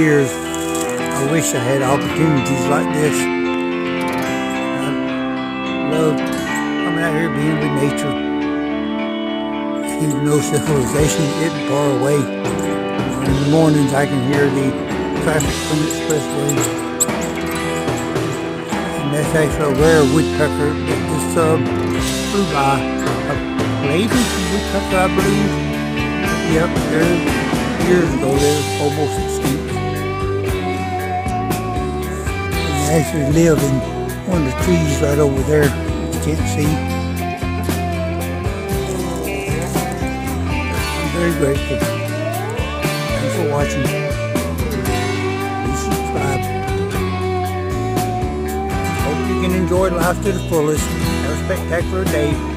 years, I wish I had opportunities like this. I love coming out here being with nature, even though civilization isn't far away. In the mornings I can hear the traffic from the expressway, and that's actually a rare woodpecker that just flew by. A lady woodpecker, I believe. Yep, years ago they're almost extinct. And they actually live in one of the trees right over there that you can't see. I'm very grateful. Thanks for watching. Please subscribe. Hope you can enjoy life to the fullest. Have a spectacular day.